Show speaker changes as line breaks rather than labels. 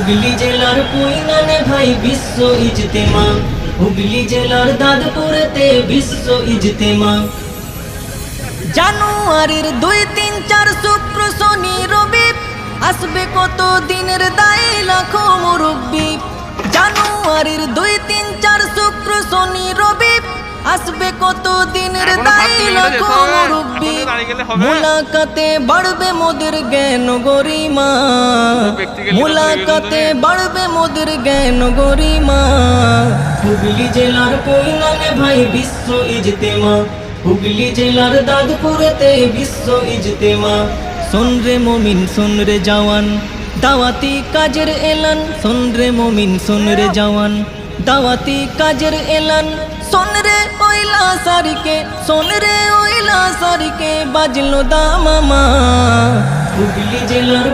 হুগলি জেলার কুইনানে ভাই বিশ্ব ইজতেমা, হুগলি জেলার দাদপুরেতে বিশ্ব ইজতেমা। জানুয়ারির 2, 3, 4 শুক্র শনি রবি আসবে কত দিনের দায়ী লাখো মুরব্বি। জানুয়ারির 2, 3, 4 শুক্র শনি রবি আসবে কত দিনের দায়ী লাখো মুরব্বি। মুলাকাতে বাড়বে মোদের জ্ঞান গরিমা, মুলাকাতে বাড়বে মোদের জ্ঞান গরিমা। হুগলি জেলার কুইনানে ভাই বিশ্ব ইজতেমা, হুগলি জেলার দাদপুরেতে বিশ্ব ইজতেমা। শোন রে মুমিন শোন রে জওয়ান দাওয়াতি কাজের এলান, শোন রে মুমিন শোন রে জওয়ান দাওয়াতি কাজের এলান। শোন রে ওইলা সারিকে, শোন রে ওইলা সারিকে বাজলো দামামা। হুগলি জেলার